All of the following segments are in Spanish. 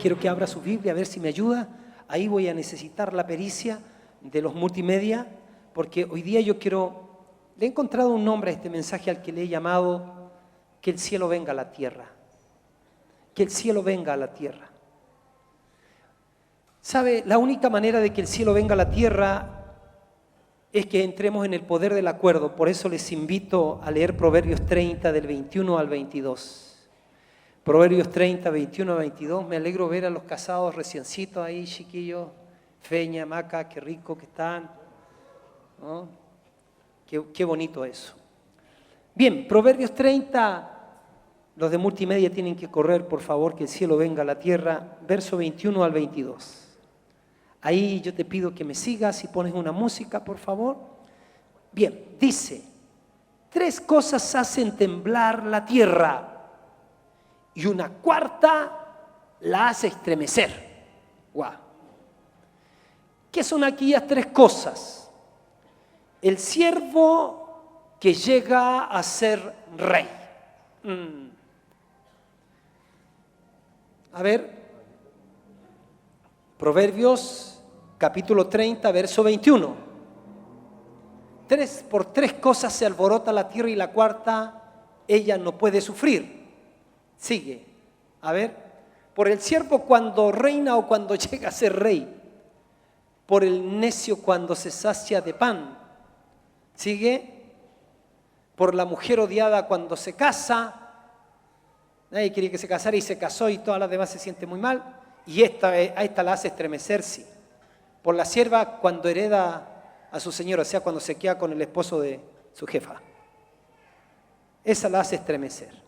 quiero que abra su Biblia a ver si me ayuda. Ahí voy a necesitar la pericia de los multimedia, porque hoy día le he encontrado un nombre a este mensaje al que le he llamado que el cielo venga a la tierra. Que el cielo venga a la tierra. ¿Sabe? La única manera de que el cielo venga a la tierra es que entremos en el poder del acuerdo. Por eso les invito a leer Proverbios 30 del 21 al 22. Proverbios 30, 21 a 22. Me alegro ver a los casados reciencitos ahí, chiquillos. Feña, Maca, qué rico que están, ¿no? Qué bonito eso. Bien, Proverbios 30, los de multimedia tienen que correr, por favor, que el cielo venga a la tierra. Verso 21 al 22. Ahí yo te pido que me sigas y pones una música, por favor. Bien, dice, 3 cosas hacen temblar la tierra y una cuarta la hace estremecer. ¡Guau! ¿Qué son aquellas 3 cosas? El siervo que llega a ser rey. A ver, Proverbios capítulo 30, verso 21. Por 3 cosas se alborota la tierra y la cuarta ella no puede sufrir. Sigue. A ver, por el siervo cuando reina o cuando llega a ser rey. Por el necio cuando se sacia de pan. Sigue. Por la mujer odiada cuando se casa. Nadie quería que se casara y se casó y todas las demás se sienten muy mal. Y a esta la hace estremecerse. Por la sierva cuando hereda a su señor, o sea, cuando se queda con el esposo de su jefa. Esa la hace estremecer.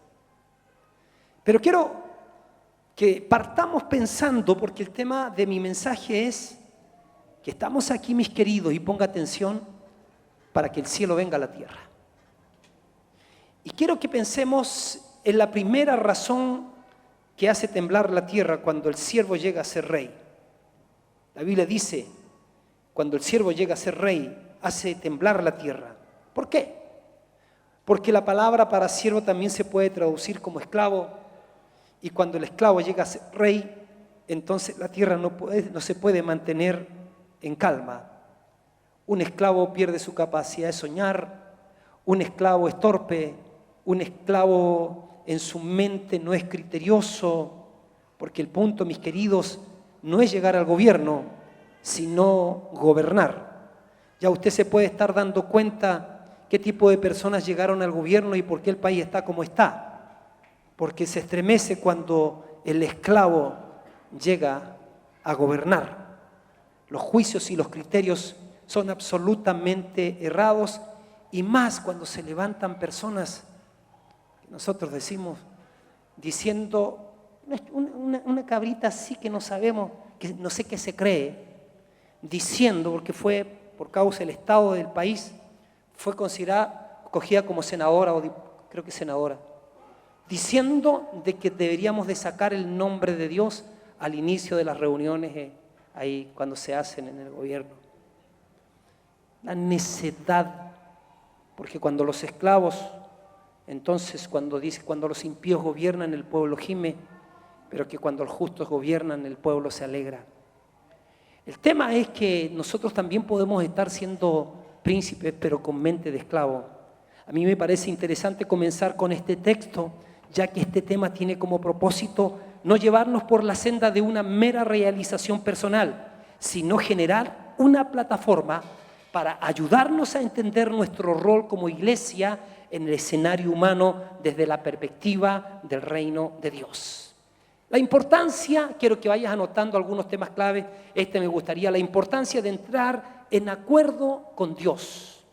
Pero quiero que partamos pensando, porque el tema de mi mensaje es que estamos aquí, mis queridos, y ponga atención para que el cielo venga a la tierra. Y quiero que pensemos en la primera razón que hace temblar la tierra cuando el siervo llega a ser rey. La Biblia dice, cuando el siervo llega a ser rey, hace temblar la tierra. ¿Por qué? Porque la palabra para siervo también se puede traducir como esclavo, y cuando el esclavo llega a ser rey, entonces la tierra no se puede mantener en calma. Un esclavo pierde su capacidad de soñar, un esclavo es torpe, un esclavo en su mente no es criterioso, porque el punto, mis queridos, no es llegar al gobierno, sino gobernar. Ya usted se puede estar dando cuenta qué tipo de personas llegaron al gobierno y por qué el país está como está. Porque se estremece cuando el esclavo llega a gobernar. Los juicios y los criterios son absolutamente errados, y más cuando se levantan personas, nosotros decimos, diciendo una cabrita así que no sabemos, que no sé qué se cree, diciendo, porque fue por causa del estado del país, fue cogida como senadora, creo que senadora, diciendo de que deberíamos de sacar el nombre de Dios al inicio de las reuniones ahí cuando se hacen en el gobierno. La necedad, porque cuando los esclavos, entonces cuando los impíos gobiernan, el pueblo gime, pero que cuando los justos gobiernan, el pueblo se alegra. El tema es que nosotros también podemos estar siendo príncipes, pero con mente de esclavo. A mí me parece interesante comenzar con este texto, ya que este tema tiene como propósito no llevarnos por la senda de una mera realización personal, sino generar una plataforma para ayudarnos a entender nuestro rol como iglesia en el escenario humano desde la perspectiva del reino de Dios. La importancia, quiero que vayas anotando algunos temas clave, me gustaría, la importancia de entrar en acuerdo con Dios.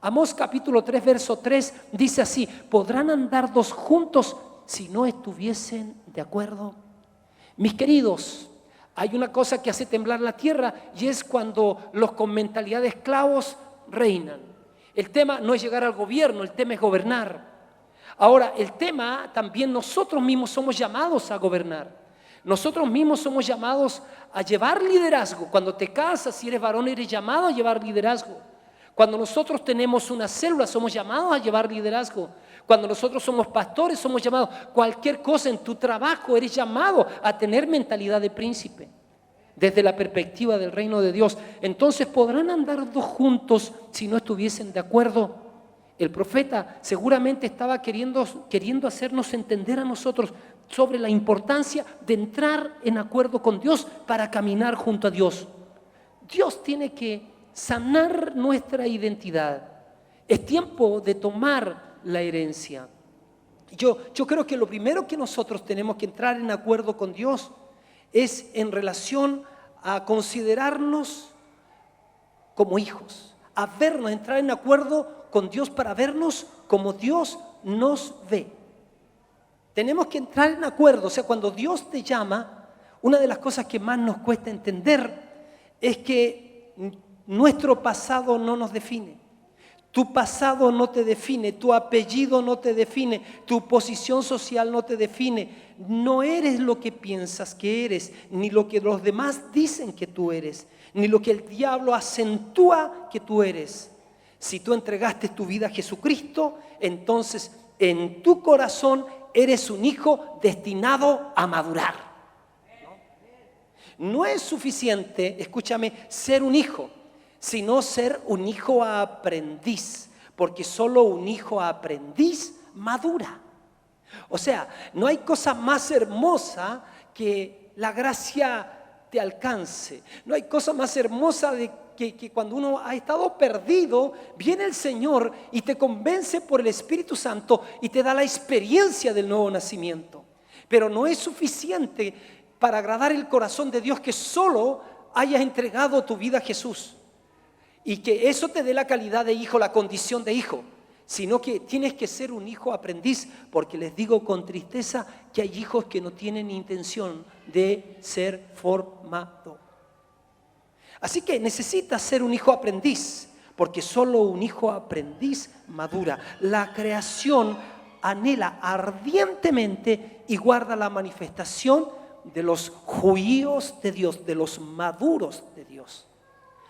Amós capítulo 3, verso 3 dice así, ¿podrán andar 2 juntos si no estuviesen de acuerdo? Mis queridos, hay una cosa que hace temblar la tierra y es cuando los con mentalidad de esclavos reinan. El tema no es llegar al gobierno, el tema es gobernar. Ahora, el tema también nosotros mismos somos llamados a gobernar. Nosotros mismos somos llamados a llevar liderazgo. Cuando te casas, si eres varón, eres llamado a llevar liderazgo. Cuando nosotros tenemos una célula, somos llamados a llevar liderazgo. Cuando nosotros somos pastores, somos llamados, cualquier cosa en tu trabajo, eres llamado a tener mentalidad de príncipe, desde la perspectiva del reino de Dios. Entonces, ¿podrán andar dos juntos si no estuviesen de acuerdo? El profeta seguramente estaba queriendo hacernos entender a nosotros sobre la importancia de entrar en acuerdo con Dios para caminar junto a Dios. Dios tiene que sanar nuestra identidad. Es tiempo de tomar la herencia. Yo creo que lo primero que nosotros tenemos que entrar en acuerdo con Dios es en relación a considerarnos como hijos, a vernos, a entrar en acuerdo con Dios para vernos como Dios nos ve. Tenemos que entrar en acuerdo, o sea, cuando Dios te llama, una de las cosas que más nos cuesta entender es que nuestro pasado no nos define. Tu pasado no te define, tu apellido no te define, tu posición social no te define. No eres lo que piensas que eres, ni lo que los demás dicen que tú eres, ni lo que el diablo acentúa que tú eres. Si tú entregaste tu vida a Jesucristo, entonces en tu corazón eres un hijo destinado a madurar. No es suficiente, escúchame, ser un hijo, sino ser un hijo aprendiz, porque solo un hijo aprendiz madura. O sea, no hay cosa más hermosa que la gracia te alcance. No hay cosa más hermosa que cuando uno ha estado perdido, viene el Señor y te convence por el Espíritu Santo y te da la experiencia del nuevo nacimiento. Pero no es suficiente para agradar el corazón de Dios que solo hayas entregado tu vida a Jesús y que eso te dé la calidad de hijo, la condición de hijo, sino que tienes que ser un hijo aprendiz, porque les digo con tristeza que hay hijos que no tienen intención de ser formados. Así que necesitas ser un hijo aprendiz, porque solo un hijo aprendiz madura. La creación anhela ardientemente y guarda la manifestación de los judíos de Dios, de los maduros de Dios.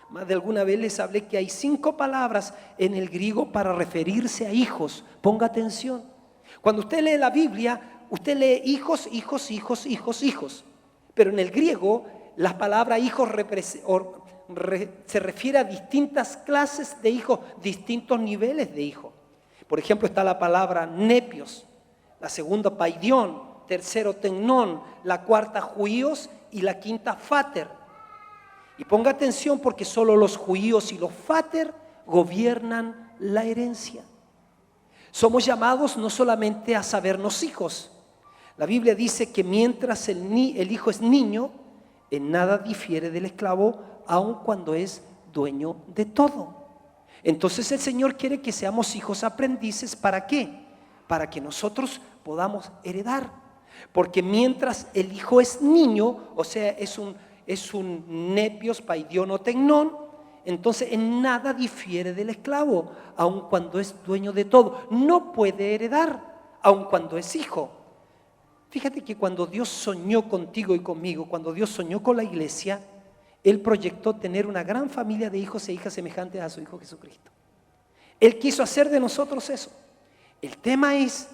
Más de alguna vez les hablé que hay 5 palabras en el griego para referirse a hijos. Ponga atención. Cuando usted lee la Biblia, usted lee hijos, hijos, hijos, hijos, hijos. Pero en el griego, la palabra hijos se refiere a distintas clases de hijos, distintos niveles de hijos. Por ejemplo, está la palabra nepios, la segunda paidión, tercero tecnón, la cuarta juíos y la quinta fater. Y ponga atención porque solo los judíos y los fater gobiernan la herencia. Somos llamados no solamente a sabernos hijos. La Biblia dice que mientras el hijo es niño, en nada difiere del esclavo, aun cuando es dueño de todo. Entonces el Señor quiere que seamos hijos aprendices. ¿Para qué? Para que nosotros podamos heredar. Porque mientras el hijo es niño, o sea, es un nepios, paidión o tecnón, entonces en nada difiere del esclavo, aun cuando es dueño de todo. No puede heredar, aun cuando es hijo. Fíjate que cuando Dios soñó contigo y conmigo, cuando Dios soñó con la iglesia, Él proyectó tener una gran familia de hijos e hijas semejantes a su Hijo Jesucristo. Él quiso hacer de nosotros eso. El tema es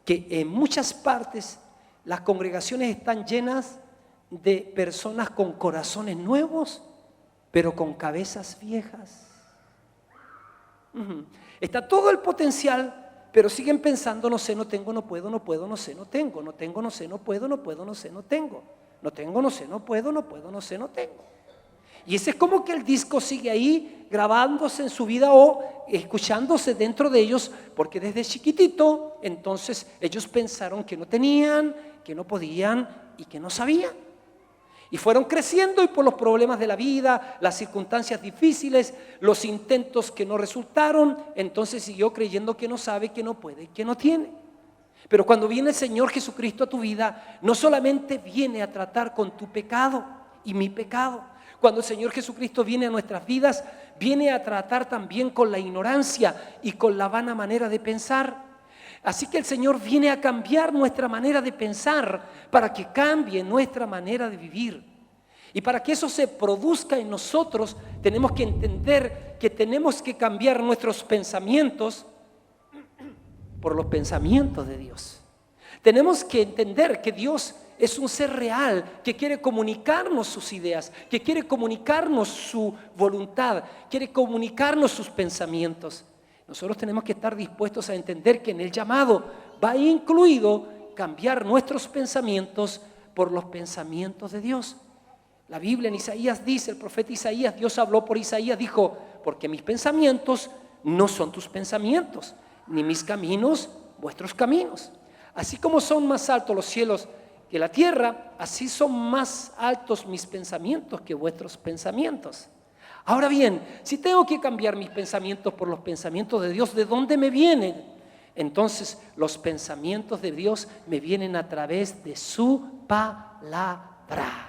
que en muchas partes las congregaciones están llenas de personas con corazones nuevos, pero con cabezas viejas. Está todo el potencial, pero siguen pensando: no sé, no tengo, no puedo, no puedo, no sé, no tengo, no tengo, no sé, no puedo, no puedo, no sé, no tengo, no tengo, no sé, no puedo, no puedo, no sé, no tengo. Y ese es como que el disco sigue ahí grabándose en su vida o escuchándose dentro de ellos, porque desde chiquitito entonces ellos pensaron que no tenían, que no podían y que no sabían. Y fueron creciendo y por los problemas de la vida, las circunstancias difíciles, los intentos que no resultaron, entonces siguió creyendo que no sabe, que no puede, que no tiene. Pero cuando viene el Señor Jesucristo a tu vida, no solamente viene a tratar con tu pecado y mi pecado. Cuando el Señor Jesucristo viene a nuestras vidas, viene a tratar también con la ignorancia y con la vana manera de pensar. Así que el Señor viene a cambiar nuestra manera de pensar para que cambie nuestra manera de vivir. Y para que eso se produzca en nosotros, tenemos que entender que tenemos que cambiar nuestros pensamientos por los pensamientos de Dios. Tenemos que entender que Dios es un ser real que quiere comunicarnos sus ideas, que quiere comunicarnos su voluntad, quiere comunicarnos sus pensamientos. Nosotros tenemos que estar dispuestos a entender que en el llamado va incluido cambiar nuestros pensamientos por los pensamientos de Dios. La Biblia en Isaías dice, el profeta Isaías, Dios habló por Isaías, dijo, porque mis pensamientos no son tus pensamientos, ni mis caminos vuestros caminos. Así como son más altos los cielos que la tierra, así son más altos mis pensamientos que vuestros pensamientos. Ahora bien, si tengo que cambiar mis pensamientos por los pensamientos de Dios, ¿de dónde me vienen? Entonces los pensamientos de Dios me vienen a través de su palabra.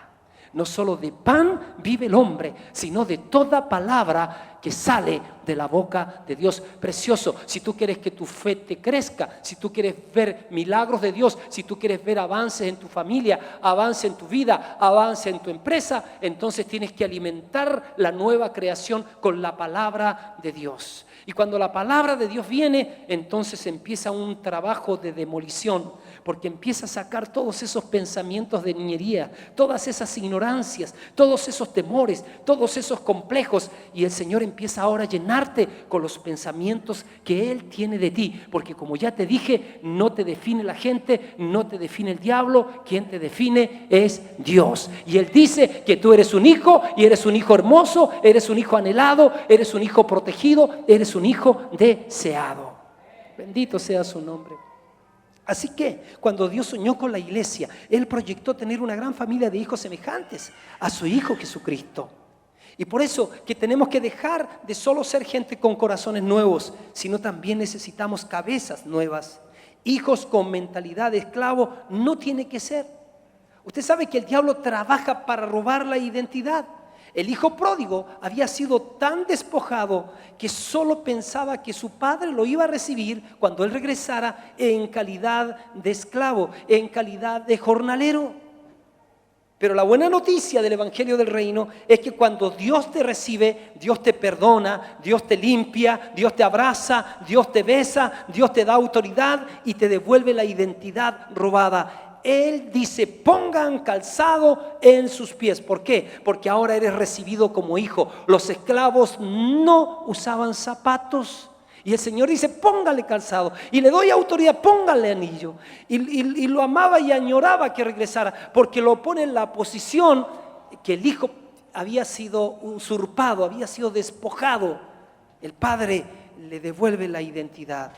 No solo de pan vive el hombre, sino de toda palabra que sale de la boca de Dios. Precioso, si tú quieres que tu fe te crezca, si tú quieres ver milagros de Dios, si tú quieres ver avances en tu familia, avance en tu vida, avance en tu empresa, entonces tienes que alimentar la nueva creación con la palabra de Dios. Y cuando la palabra de Dios viene, entonces empieza un trabajo de demolición, porque empieza a sacar todos esos pensamientos de niñería, todas esas ignorancias, todos esos temores, todos esos complejos, y el Señor empieza ahora a llenarte con los pensamientos que Él tiene de ti, porque como ya te dije, no te define la gente, no te define el diablo, quien te define es Dios. Y Él dice que tú eres un hijo, y eres un hijo hermoso, eres un hijo anhelado, eres un hijo protegido, eres un hijo deseado. Bendito sea su nombre. Así que cuando Dios soñó con la iglesia, Él proyectó tener una gran familia de hijos semejantes a su Hijo Jesucristo. Y por eso que tenemos que dejar de solo ser gente con corazones nuevos, sino también necesitamos cabezas nuevas. Hijos con mentalidad de esclavo no tiene que ser. Usted sabe que el diablo trabaja para robar la identidad. El hijo pródigo había sido tan despojado que solo pensaba que su padre lo iba a recibir cuando él regresara en calidad de esclavo, en calidad de jornalero. Pero la buena noticia del Evangelio del Reino es que cuando Dios te recibe, Dios te perdona, Dios te limpia, Dios te abraza, Dios te besa, Dios te da autoridad y te devuelve la identidad robada. Él dice, pongan calzado en sus pies. ¿Por qué? Porque ahora eres recibido como hijo. Los esclavos no usaban zapatos. Y el Señor dice, póngale calzado. Y le doy autoridad, póngale anillo. Y lo amaba y añoraba que regresara, porque lo pone en la posición que el hijo había sido usurpado, había sido despojado. El Padre le devuelve la identidad.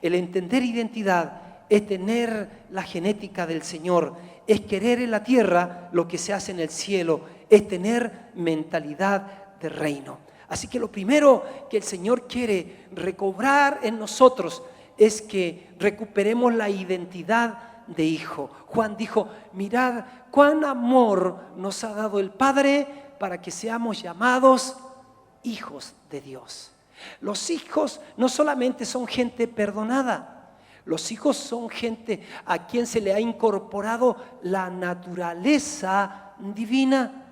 El entender identidad es tener la genética del Señor, es querer en la tierra lo que se hace en el cielo, es tener mentalidad de reino. Así que lo primero que el Señor quiere recobrar en nosotros es que recuperemos la identidad de hijo. Juan dijo, mirad cuán amor nos ha dado el Padre para que seamos llamados hijos de Dios. Los hijos no solamente son gente perdonada, los hijos son gente a quien se le ha incorporado la naturaleza divina.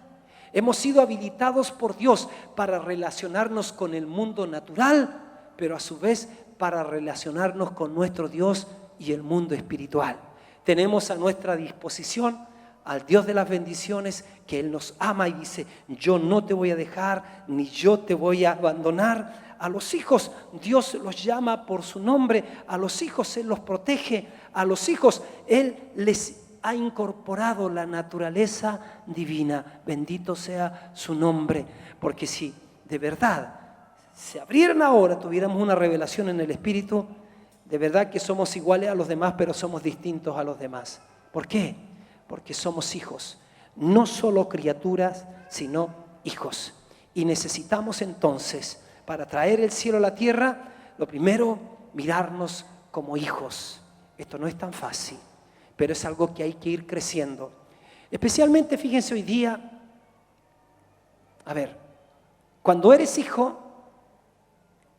Hemos sido habilitados por Dios para relacionarnos con el mundo natural, pero a su vez para relacionarnos con nuestro Dios y el mundo espiritual. Tenemos a nuestra disposición al Dios de las bendiciones, que Él nos ama y dice, yo no te voy a dejar, ni yo te voy a abandonar. A los hijos Dios los llama por su nombre, a los hijos Él los protege, a los hijos Él les ha incorporado la naturaleza divina. Bendito sea su nombre, porque si de verdad se abrieran ahora, tuviéramos una revelación en el Espíritu, de verdad que somos iguales a los demás, pero somos distintos a los demás. ¿Por qué? Porque somos hijos, no solo criaturas, sino hijos. Y necesitamos entonces, para traer el cielo a la tierra, lo primero, mirarnos como hijos. Esto no es tan fácil, pero es algo que hay que ir creciendo. Especialmente, fíjense hoy día, a ver, cuando eres hijo,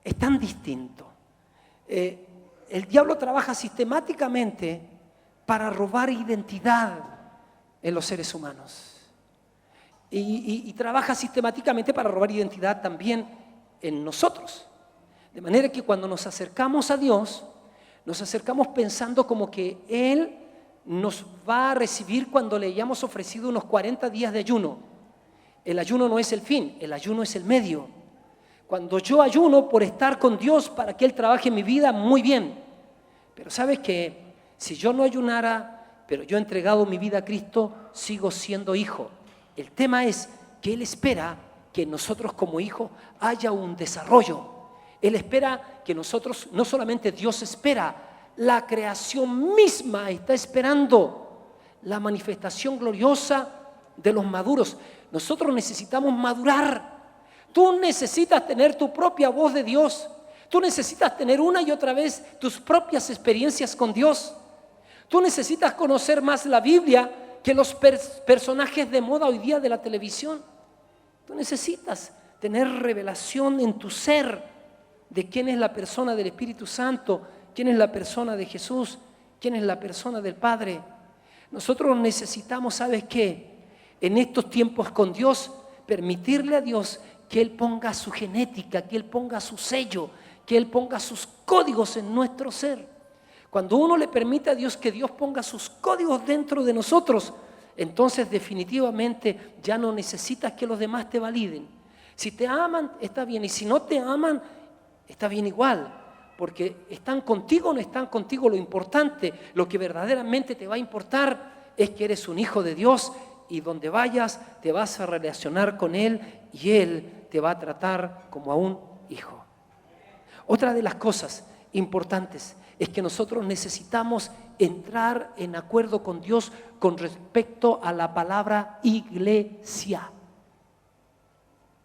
es tan distinto. El diablo trabaja sistemáticamente para robar identidad en los seres humanos. Y trabaja sistemáticamente para robar identidad también en nosotros. De manera que cuando nos acercamos a Dios, nos acercamos pensando como que Él nos va a recibir cuando le hayamos ofrecido unos 40 días de ayuno. El ayuno no es el fin, el ayuno es el medio. Cuando yo ayuno por estar con Dios para que Él trabaje en mi vida, muy bien. Pero ¿sabes qué? Si yo no ayunara, pero yo he entregado mi vida a Cristo, sigo siendo hijo. El tema es que Él espera que nosotros como hijos haya un desarrollo. Él espera que nosotros, no solamente Dios espera, la creación misma está esperando la manifestación gloriosa de los maduros. Nosotros necesitamos madurar. Tú necesitas tener tu propia voz de Dios. Tú necesitas tener una y otra vez tus propias experiencias con Dios. Tú necesitas conocer más la Biblia que los personajes de moda hoy día de la televisión. Tú necesitas tener revelación en tu ser de quién es la persona del Espíritu Santo, quién es la persona de Jesús, quién es la persona del Padre. Nosotros necesitamos, ¿sabes qué? En estos tiempos con Dios, permitirle a Dios que Él ponga su genética, que Él ponga su sello, que Él ponga sus códigos en nuestro ser. Cuando uno le permite a Dios que Dios ponga sus códigos dentro de nosotros, entonces definitivamente ya no necesitas que los demás te validen. Si te aman, está bien, y si no te aman, está bien igual, porque están contigo o no están contigo. Lo importante, lo que verdaderamente te va a importar es que eres un hijo de Dios y donde vayas te vas a relacionar con Él y Él te va a tratar como a un hijo. Otra de las cosas importantes es que nosotros necesitamos entrar en acuerdo con Dios con respecto a la palabra iglesia.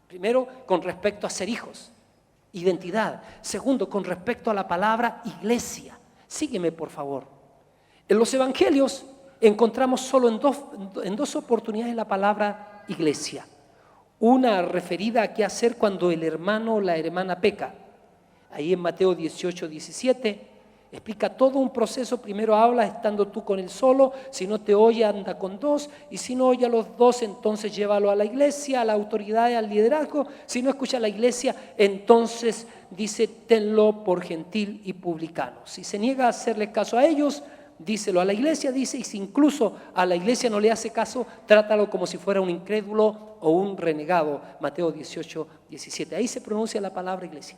Primero, con respecto a ser hijos, identidad. Segundo, con respecto a la palabra iglesia. Sígueme, por favor. En los evangelios encontramos solo en dos oportunidades la palabra iglesia. Una referida a qué hacer cuando el hermano o la hermana peca. Ahí en Mateo 18, 17, explica todo un proceso. Primero habla estando tú con él solo, si no te oye anda con dos, y si no oye a los dos entonces llévalo a la iglesia, a la autoridad y al liderazgo. Si no escucha a la iglesia entonces dice tenlo por gentil y publicano. Si se niega a hacerle caso a ellos, díselo a la iglesia, dice, y si incluso a la iglesia no le hace caso, trátalo como si fuera un incrédulo o un renegado. Mateo 18, 17, ahí se pronuncia la palabra iglesia.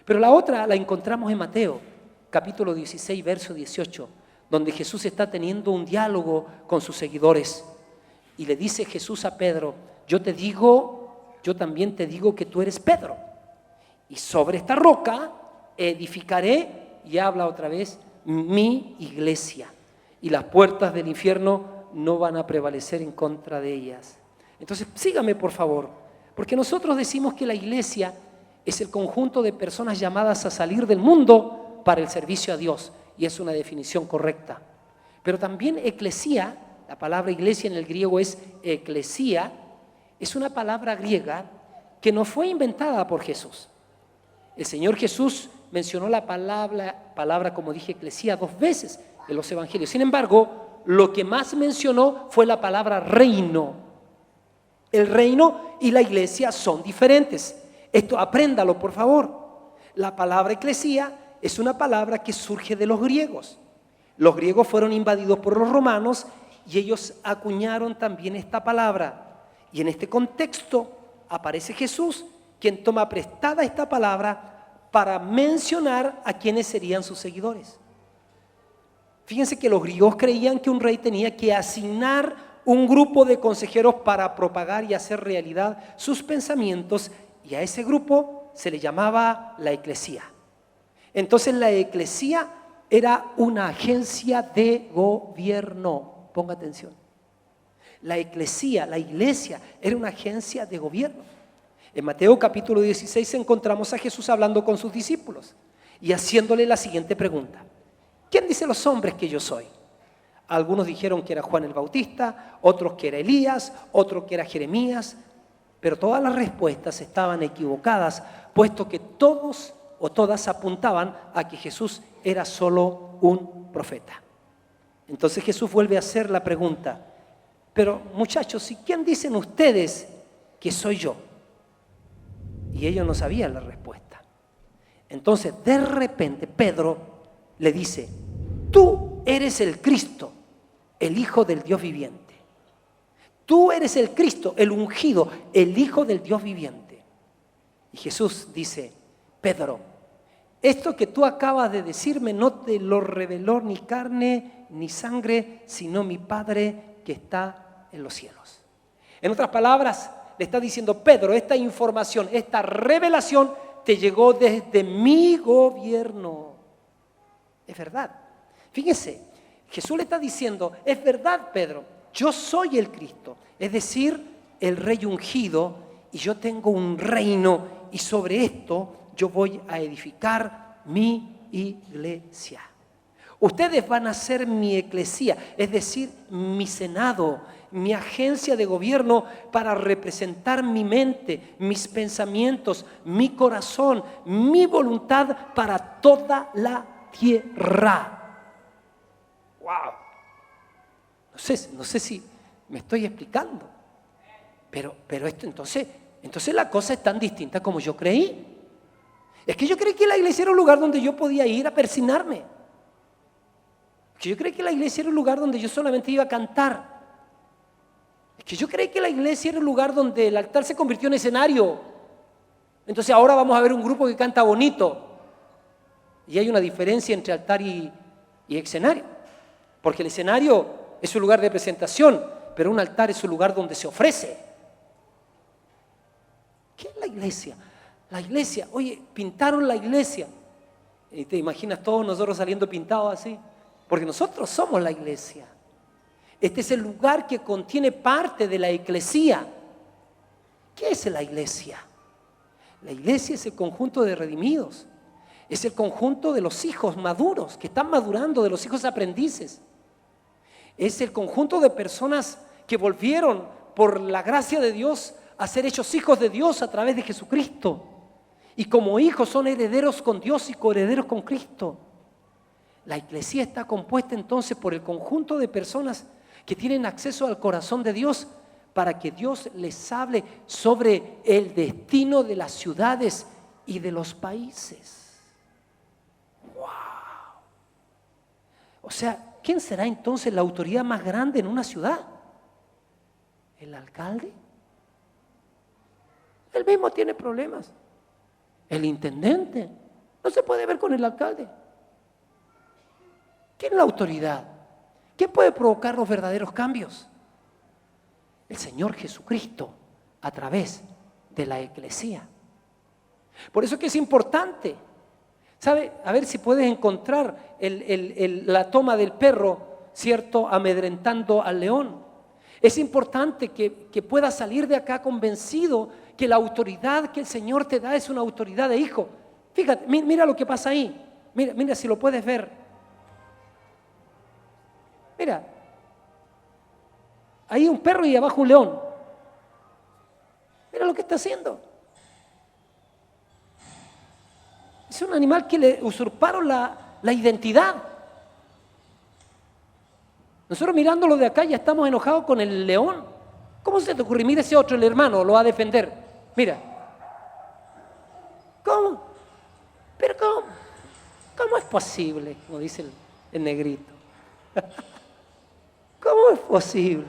Pero la otra la encontramos en Mateo capítulo 16, verso 18, donde Jesús está teniendo un diálogo con sus seguidores y le dice Jesús a Pedro, yo también te digo que tú eres Pedro y sobre esta roca edificaré, y habla otra vez, mi iglesia, y las puertas del infierno no van a prevalecer en contra de ellas. Entonces sígame por favor, porque nosotros decimos que la iglesia es el conjunto de personas llamadas a salir del mundo para el servicio a Dios, y es una definición correcta. Pero también eclesía, la palabra iglesia en el griego es eclesía, es una palabra griega que no fue inventada por Jesús. El Señor Jesús mencionó la palabra, como dije, eclesía 2 veces en los evangelios. Sin embargo, lo que más mencionó fue la palabra reino. El reino y la iglesia son diferentes. Esto apréndalo, por favor. La palabra eclesía es una palabra que surge de los griegos. Los griegos fueron invadidos por los romanos y ellos acuñaron también esta palabra. Y en este contexto aparece Jesús, quien toma prestada esta palabra para mencionar a quienes serían sus seguidores. Fíjense que los griegos creían que un rey tenía que asignar un grupo de consejeros para propagar y hacer realidad sus pensamientos, y a ese grupo se le llamaba la eclesía. Entonces la eclesía era una agencia de gobierno. Ponga atención. La eclesía, la iglesia, era una agencia de gobierno. En Mateo capítulo 16 encontramos a Jesús hablando con sus discípulos y haciéndole la siguiente pregunta. ¿Quién dice los hombres que yo soy? Algunos dijeron que era Juan el Bautista, otros que era Elías, otros que era Jeremías, pero todas las respuestas estaban equivocadas, puesto que todos o todas apuntaban a que Jesús era solo un profeta. Entonces Jesús vuelve a hacer la pregunta, pero muchachos, ¿y quién dicen ustedes que soy yo? Y ellos no sabían la respuesta. Entonces de repente Pedro le dice: tú eres el Cristo, el Hijo del Dios viviente. Tú eres el Cristo, el ungido, el Hijo del Dios viviente. Y Jesús dice: Pedro, esto que tú acabas de decirme no te lo reveló ni carne ni sangre, sino mi Padre que está en los cielos. En otras palabras, le está diciendo: Pedro, esta información, esta revelación te llegó desde mi gobierno. Es verdad. Fíjense, Jesús le está diciendo: es verdad, Pedro, yo soy el Cristo, es decir, el Rey ungido, y yo tengo un reino, y sobre esto yo voy a edificar mi iglesia. Ustedes van a ser mi eclesía, es decir, mi senado, mi agencia de gobierno para representar mi mente, mis pensamientos, mi corazón, mi voluntad para toda la tierra. ¡Wow! No sé si me estoy explicando, pero esto entonces la cosa es tan distinta como yo creí. Es que yo creí que la iglesia era un lugar donde yo podía ir a persignarme. Que yo creí que la iglesia era un lugar donde yo solamente iba a cantar. Es que yo creí que la iglesia era un lugar donde el altar se convirtió en escenario. Entonces ahora vamos a ver un grupo que canta bonito. Y hay una diferencia entre altar y escenario. Porque el escenario es un lugar de presentación, pero un altar es un lugar donde se ofrece. ¿Qué es la iglesia? La iglesia, oye, pintaron la iglesia. Y te imaginas todos nosotros saliendo pintados así. Porque nosotros somos la iglesia. Este es el lugar que contiene parte de la eclesía. ¿Qué es la iglesia? La iglesia es el conjunto de redimidos. Es el conjunto de los hijos maduros, que están madurando, de los hijos aprendices. Es el conjunto de personas que volvieron por la gracia de Dios a ser hechos hijos de Dios a través de Jesucristo. Y como hijos son herederos con Dios y coherederos con Cristo. La iglesia está compuesta entonces por el conjunto de personas que tienen acceso al corazón de Dios para que Dios les hable sobre el destino de las ciudades y de los países. ¡Wow! O sea, ¿quién será entonces la autoridad más grande en una ciudad? ¿El alcalde? Él mismo tiene problemas. El intendente no se puede ver con el alcalde. ¿Quién es la autoridad? ¿Quién puede provocar los verdaderos cambios? El Señor Jesucristo a través de la eclesía. Por eso que es importante, ¿sabe? A ver si puedes encontrar la toma del perro, ¿cierto? Amedrentando al león. Es importante que puedas salir de acá convencido que la autoridad que el Señor te da es una autoridad de hijo. Fíjate, mira lo que pasa ahí. Mira si lo puedes ver. Mira, ahí un perro y abajo un león. Mira lo que está haciendo. Es un animal que le usurparon la identidad. Nosotros mirándolo de acá ya estamos enojados con el león. ¿Cómo se te ocurre? Mira ese otro, el hermano, lo va a defender. Mira. ¿Cómo? ¿Pero cómo? ¿Cómo es posible? Como dice el negrito. ¿Cómo es posible?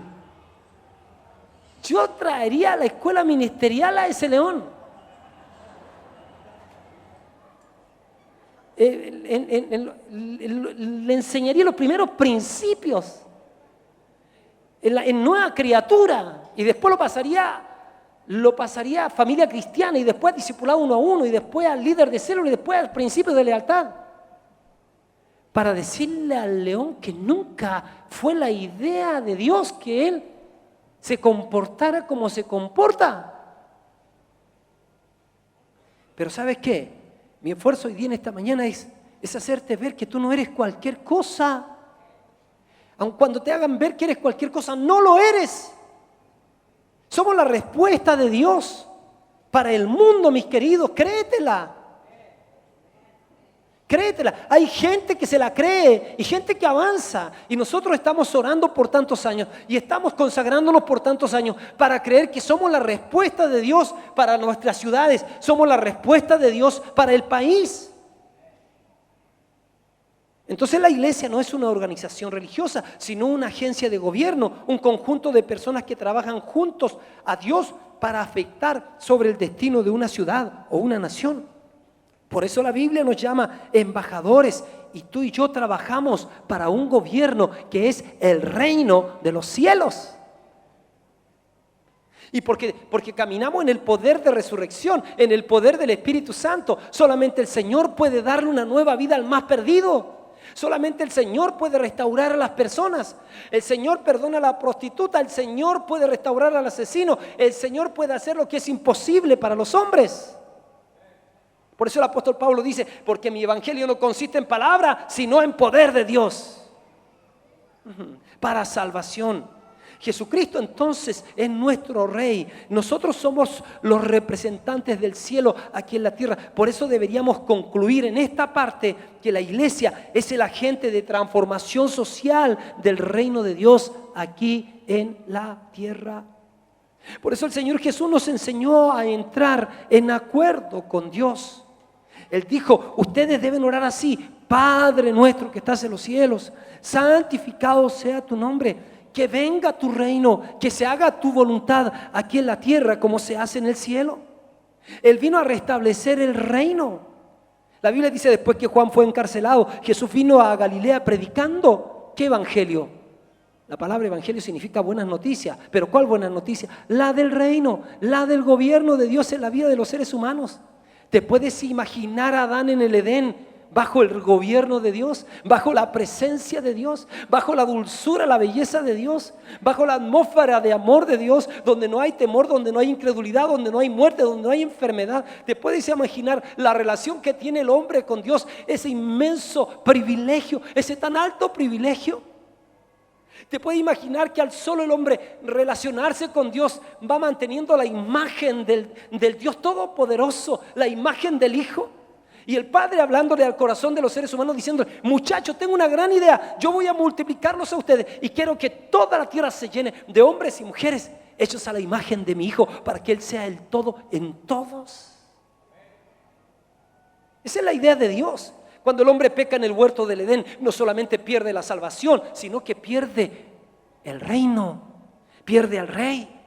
Yo traería a la escuela ministerial a ese león. Le enseñaría los primeros principios en nueva criatura y después lo pasaría a familia cristiana y después a discipulado uno a uno y después al líder de célula y después al principio de lealtad. Para decirle al león que nunca fue la idea de Dios que él se comportara como se comporta. Pero ¿sabes qué? Mi esfuerzo hoy día en esta mañana es hacerte ver que tú no eres cualquier cosa. Aun cuando te hagan ver que eres cualquier cosa, no lo eres. Somos la respuesta de Dios para el mundo, mis queridos. Créetela. Créetela. Hay gente que se la cree y gente que avanza. Y nosotros estamos orando por tantos años y estamos consagrándonos por tantos años para creer que somos la respuesta de Dios para nuestras ciudades. Somos la respuesta de Dios para el país. Entonces la iglesia no es una organización religiosa, sino una agencia de gobierno, un conjunto de personas que trabajan juntos a Dios para afectar sobre el destino de una ciudad o una nación. Por eso la Biblia nos llama embajadores, y tú y yo trabajamos para un gobierno que es el reino de los cielos. Y porque caminamos en el poder de resurrección, en el poder del Espíritu Santo, solamente el Señor puede darle una nueva vida al más perdido. Solamente el Señor puede restaurar a las personas. El Señor perdona a la prostituta, el Señor puede restaurar al asesino, el Señor puede hacer lo que es imposible para los hombres. Por eso el apóstol Pablo dice, porque mi evangelio no consiste en palabra, sino en poder de Dios para salvación. Jesucristo entonces es nuestro Rey. Nosotros somos los representantes del cielo aquí en la tierra. Por eso deberíamos concluir en esta parte que la iglesia es el agente de transformación social del reino de Dios aquí en la tierra. Por eso el Señor Jesús nos enseñó a entrar en acuerdo con Dios. Él dijo, ustedes deben orar así: Padre nuestro que estás en los cielos, santificado sea tu nombre. Que venga tu reino, que se haga tu voluntad aquí en la tierra como se hace en el cielo. Él vino a restablecer el reino. La Biblia dice, después que Juan fue encarcelado, Jesús vino a Galilea predicando. ¿Qué evangelio? La palabra evangelio significa buenas noticias. ¿Pero cuál buenas noticias? La del reino, la del gobierno de Dios en la vida de los seres humanos. ¿Te puedes imaginar a Adán en el Edén bajo el gobierno de Dios, bajo la presencia de Dios, bajo la dulzura, la belleza de Dios, bajo la atmósfera de amor de Dios, donde no hay temor, donde no hay incredulidad, donde no hay muerte, donde no hay enfermedad? ¿Te puedes imaginar la relación que tiene el hombre con Dios? Ese inmenso privilegio, ese tan alto privilegio. ¿Te puedes imaginar que al solo el hombre relacionarse con Dios va manteniendo la imagen del Dios Todopoderoso, la imagen del Hijo? Y el Padre hablándole al corazón de los seres humanos diciendo, muchachos, tengo una gran idea, yo voy a multiplicarlos a ustedes y quiero que toda la tierra se llene de hombres y mujeres hechos a la imagen de mi Hijo, para que Él sea el todo en todos. Esa es la idea de Dios. Cuando el hombre peca en el huerto del Edén, no solamente pierde la salvación, sino que pierde el reino, pierde al Rey.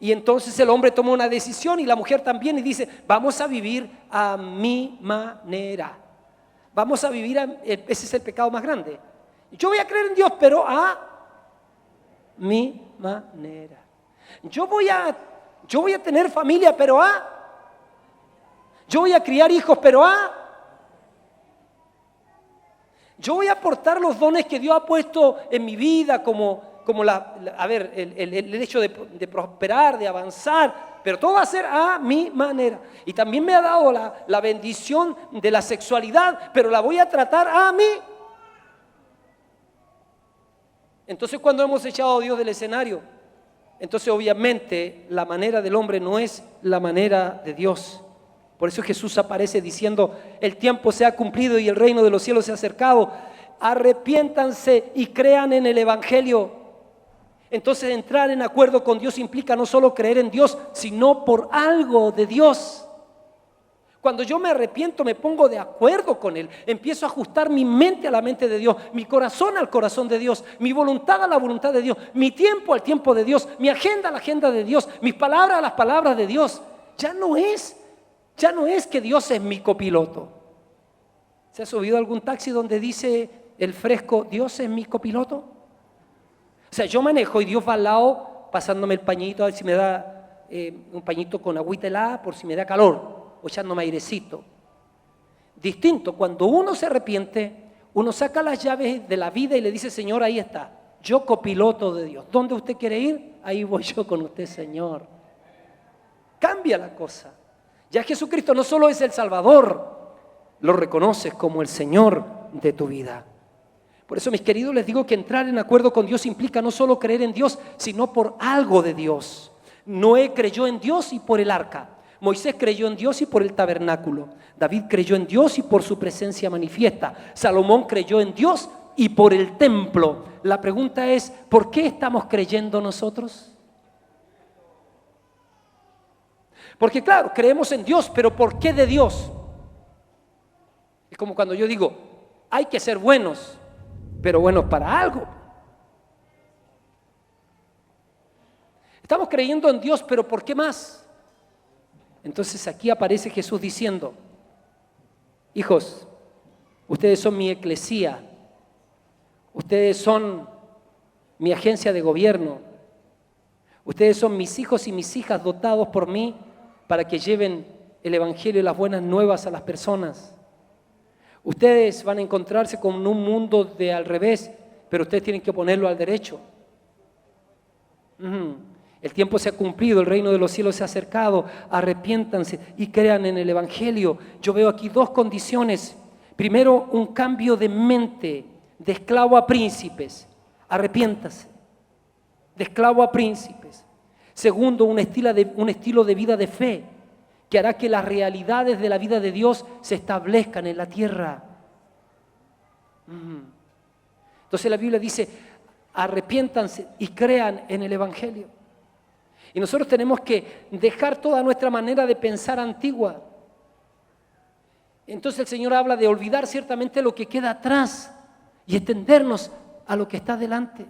Y entonces el hombre toma una decisión, y la mujer también, y dice, vamos a vivir a mi manera. Vamos a vivir, ese es el pecado más grande. Yo voy a creer en Dios, pero a mi manera. Yo voy a tener familia, pero yo voy a criar hijos, pero yo voy a aportar los dones que Dios ha puesto en mi vida, como el hecho de prosperar, de avanzar, pero todo va a ser a mi manera. Y también me ha dado la bendición de la sexualidad, pero la voy a tratar a mí. Entonces, cuando hemos echado a Dios del escenario, entonces obviamente la manera del hombre no es la manera de Dios. Por eso Jesús aparece diciendo, el tiempo se ha cumplido y el reino de los cielos se ha acercado. Arrepiéntanse y crean en el evangelio. Entonces, entrar en acuerdo con Dios implica no solo creer en Dios, sino por algo de Dios. Cuando yo me arrepiento, me pongo de acuerdo con Él, empiezo a ajustar mi mente a la mente de Dios, mi corazón al corazón de Dios, mi voluntad a la voluntad de Dios, mi tiempo al tiempo de Dios, mi agenda a la agenda de Dios, mis palabras a las palabras de Dios. Ya no es que Dios es mi copiloto. ¿Se ha subido a algún taxi donde dice el fresco, Dios es mi copiloto? O sea, yo manejo y Dios va al lado pasándome el pañito, a ver si me da un pañito con agüita helada por si me da calor, o echándome airecito. Distinto, cuando uno se arrepiente, uno saca las llaves de la vida y le dice, Señor, ahí está, yo copiloto de Dios. ¿Dónde usted quiere ir? Ahí voy yo con usted, Señor. Cambia la cosa. Ya Jesucristo no solo es el Salvador, lo reconoces como el Señor de tu vida. Por eso, mis queridos, les digo que entrar en acuerdo con Dios implica no solo creer en Dios, sino por algo de Dios. Noé creyó en Dios y por el arca. Moisés creyó en Dios y por el tabernáculo. David creyó en Dios y por su presencia manifiesta. Salomón creyó en Dios y por el templo. La pregunta es, ¿por qué estamos creyendo nosotros? Porque claro, creemos en Dios, pero ¿por qué de Dios? Es como cuando yo digo, hay que ser buenos, pero buenos para algo. Estamos creyendo en Dios, pero ¿por qué más? Entonces aquí aparece Jesús diciendo: hijos, ustedes son mi eclesía, ustedes son mi agencia de gobierno, ustedes son mis hijos y mis hijas dotados por mí para que lleven el evangelio y las buenas nuevas a las personas. Ustedes van a encontrarse con un mundo de al revés, pero ustedes tienen que ponerlo al derecho. El tiempo se ha cumplido, el reino de los cielos se ha acercado, arrepiéntanse y crean en el evangelio. Yo veo aquí dos condiciones. Primero, un cambio de mente, de esclavo a príncipes. Arrepiéntase, de esclavo a príncipes. Segundo, un estilo de vida de fe que hará que las realidades de la vida de Dios se establezcan en la tierra. Entonces la Biblia dice: arrepiéntanse y crean en el evangelio. Y nosotros tenemos que dejar toda nuestra manera de pensar antigua. Entonces el Señor habla de olvidar ciertamente lo que queda atrás y extendernos a lo que está delante.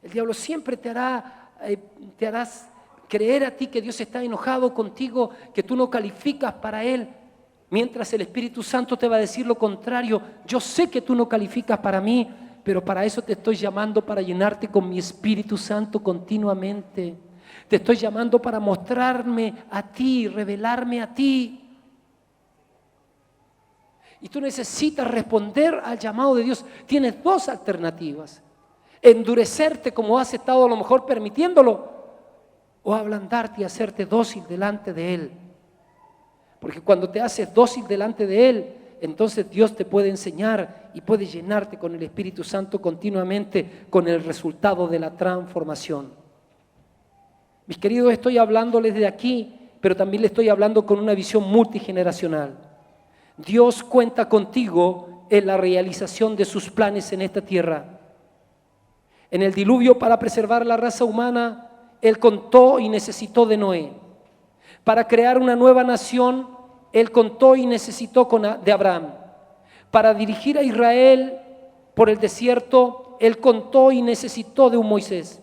El diablo siempre te harás creer a ti que Dios está enojado contigo, que tú no calificas para Él, mientras el Espíritu Santo te va a decir lo contrario. Yo sé que tú no calificas para mí, pero para eso te estoy llamando, para llenarte con mi Espíritu Santo continuamente. Te estoy llamando para mostrarme a ti, revelarme a ti. Y tú necesitas responder al llamado de Dios. Tienes dos alternativas: endurecerte como has estado a lo mejor permitiéndolo, o ablandarte y hacerte dócil delante de Él. Porque cuando te haces dócil delante de Él, entonces Dios te puede enseñar y puede llenarte con el Espíritu Santo continuamente, con el resultado de la transformación. Mis queridos, estoy hablándoles de aquí, pero también les estoy hablando con una visión multigeneracional. Dios cuenta contigo en la realización de sus planes en esta tierra. En el diluvio, para preservar la raza humana, Él contó y necesitó de Noé. Para crear una nueva nación, Él contó y necesitó de Abraham. Para dirigir a Israel por el desierto, Él contó y necesitó de un Moisés.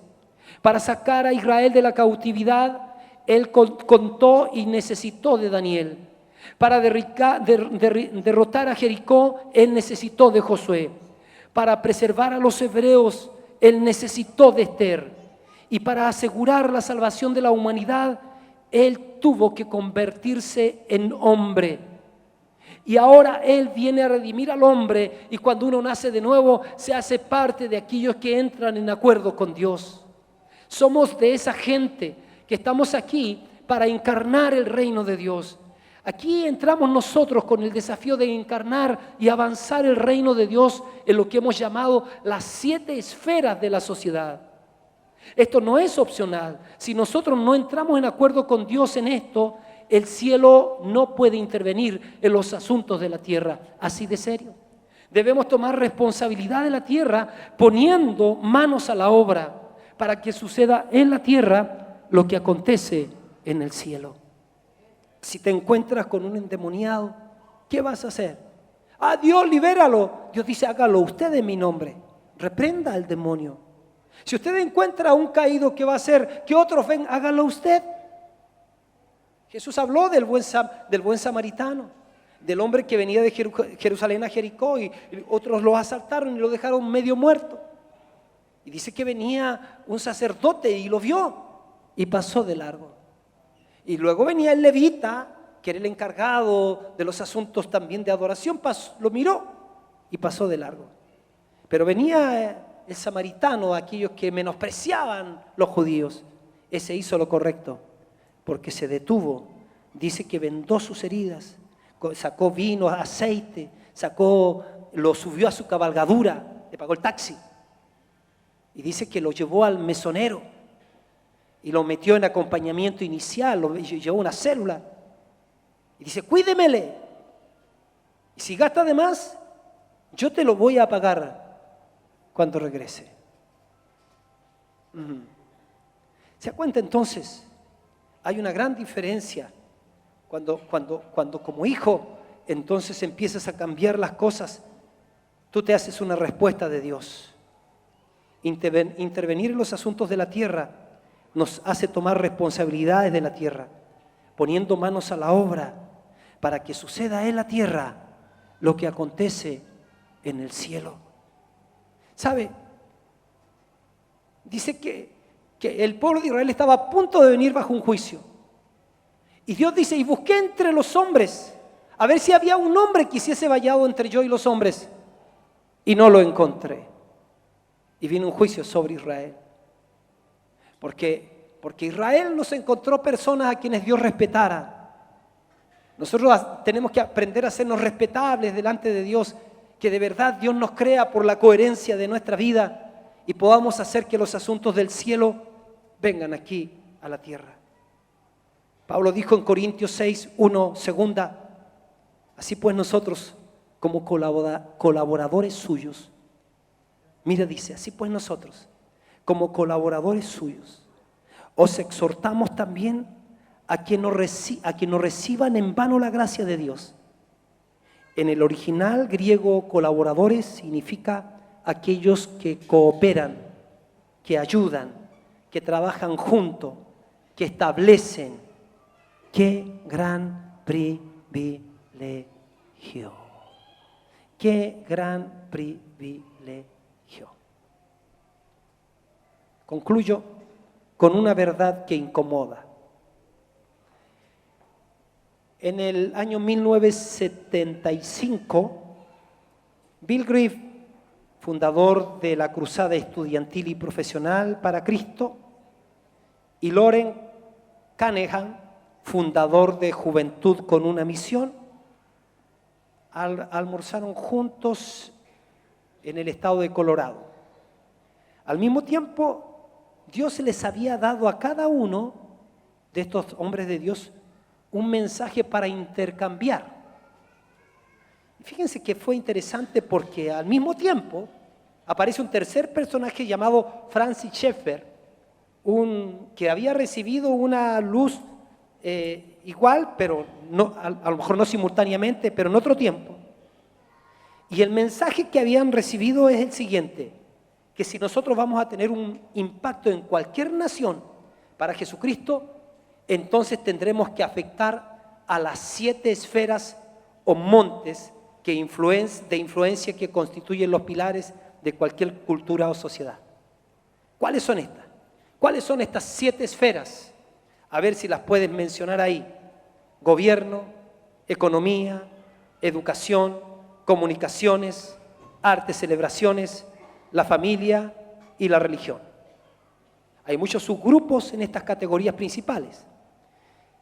Para sacar a Israel de la cautividad, Él contó y necesitó de Daniel. Para derrotar a Jericó, Él necesitó de Josué. Para preservar a los hebreos, Él necesitó de Esther. Y para asegurar la salvación de la humanidad, Él tuvo que convertirse en hombre. Y ahora Él viene a redimir al hombre, y cuando uno nace de nuevo, se hace parte de aquellos que entran en acuerdo con Dios. Somos de esa gente que estamos aquí para encarnar el reino de Dios. Aquí entramos nosotros con el desafío de encarnar y avanzar el reino de Dios en lo que hemos llamado las 7 esferas de la sociedad. Esto no es opcional. Si nosotros no entramos en acuerdo con Dios en esto, el cielo no puede intervenir en los asuntos de la tierra. Así de serio. Debemos tomar responsabilidad de la tierra poniendo manos a la obra para que suceda en la tierra lo que acontece en el cielo. Si te encuentras con un endemoniado, ¿qué vas a hacer? ¡Ah, Dios, libéralo! Dios dice: hágalo usted en mi nombre. Reprenda al demonio. Si usted encuentra a un caído, ¿qué va a hacer? Que otros ven, hágalo usted. Jesús habló del buen samaritano, del hombre que venía de Jerusalén a Jericó, y otros lo asaltaron y lo dejaron medio muerto. Y dice que venía un sacerdote y lo vio y pasó de largo. Y luego venía el levita, que era el encargado de los asuntos también de adoración, lo miró y pasó de largo. Pero venía el samaritano, aquellos que menospreciaban los judíos. Ese hizo lo correcto, porque se detuvo. Dice que vendó sus heridas, sacó vino, aceite, lo subió a su cabalgadura, le pagó el taxi. Y dice que lo llevó al mesonero y lo metió en acompañamiento inicial, lo llevó a una célula. Y dice: cuídemele. Y si gasta de más, yo te lo voy a pagar cuando regrese. ¿Se da cuenta entonces? Hay una gran diferencia cuando como hijo entonces empiezas a cambiar las cosas. Tú te haces una respuesta de Dios. Intervenir en los asuntos de la tierra nos hace tomar responsabilidades de la tierra, poniendo manos a la obra para que suceda en la tierra lo que acontece en el cielo. ¿Sabe? Dice que el pueblo de Israel estaba a punto de venir bajo un juicio. Y Dios dice, y busqué entre los hombres, a ver si había un hombre que hiciese vallado entre yo y los hombres. Y no lo encontré. Y vino un juicio sobre Israel. Porque Israel no se encontró personas a quienes Dios respetara. Nosotros tenemos que aprender a hacernos respetables delante de Dios, que de verdad Dios nos crea por la coherencia de nuestra vida y podamos hacer que los asuntos del cielo vengan aquí a la tierra. Pablo dijo en Corintios 6, 1, segunda, así pues nosotros como colaboradores suyos, mira, dice, así pues nosotros como colaboradores suyos, os exhortamos también a que no reciban en vano la gracia de Dios. En el original griego, colaboradores significa aquellos que cooperan, que ayudan, que trabajan juntos, que establecen. ¡Qué gran privilegio! ¡Qué gran privilegio! Concluyo con una verdad que incomoda. En el año 1975, Bill Griff, fundador de la Cruzada Estudiantil y Profesional para Cristo, y Loren Cunningham, fundador de Juventud con una Misión, almorzaron juntos en el estado de Colorado. Al mismo tiempo, Dios les había dado a cada uno de estos hombres de Dios un mensaje para intercambiar. Fíjense que fue interesante porque al mismo tiempo aparece un tercer personaje llamado Francis Schaeffer, que había recibido una luz igual, pero no, a lo mejor no simultáneamente, pero en otro tiempo. Y el mensaje que habían recibido es el siguiente: que si nosotros vamos a tener un impacto en cualquier nación para Jesucristo, entonces tendremos que afectar a las 7 esferas o montes de influencia que constituyen los pilares de cualquier cultura o sociedad. ¿Cuáles son estas? ¿Cuáles son estas 7 esferas? A ver si las puedes mencionar ahí. Gobierno, economía, educación, comunicaciones, arte, celebraciones, la familia y la religión. Hay muchos subgrupos en estas categorías principales.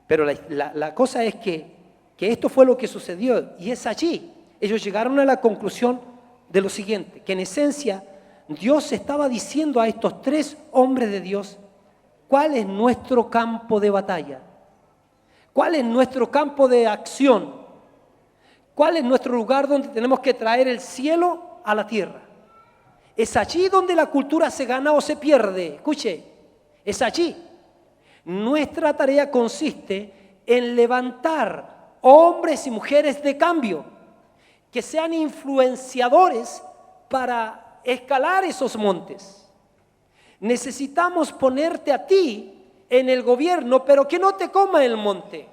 Pero la cosa es que esto fue lo que sucedió y es allí. Ellos llegaron a la conclusión de lo siguiente, que en esencia Dios estaba diciendo a estos 3 hombres de Dios cuál es nuestro campo de batalla, cuál es nuestro campo de acción, cuál es nuestro lugar donde tenemos que traer el cielo a la tierra. Es allí donde la cultura se gana o se pierde. Escuche, es allí. Nuestra tarea consiste en levantar hombres y mujeres de cambio que sean influenciadores para escalar esos montes. Necesitamos ponerte a ti en el gobierno, pero que no te coma el monte.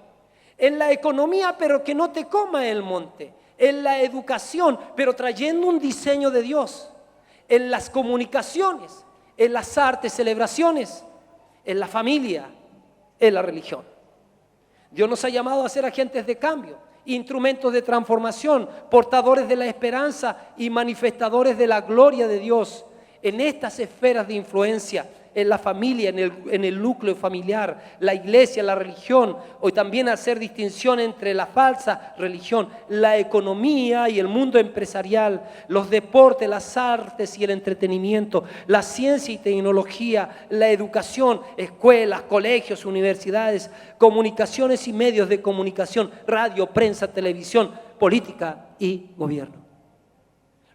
En la economía, pero que no te coma el monte. En la educación, pero trayendo un diseño de Dios. En las comunicaciones, en las artes, celebraciones, en la familia, en la religión. Dios nos ha llamado a ser agentes de cambio, instrumentos de transformación, portadores de la esperanza y manifestadores de la gloria de Dios en estas esferas de influencia, en la familia, en el núcleo familiar, la iglesia, la religión, o también hacer distinción entre la falsa religión, la economía y el mundo empresarial, los deportes, las artes y el entretenimiento, la ciencia y tecnología, la educación, escuelas, colegios, universidades, comunicaciones y medios de comunicación, radio, prensa, televisión, política y gobierno.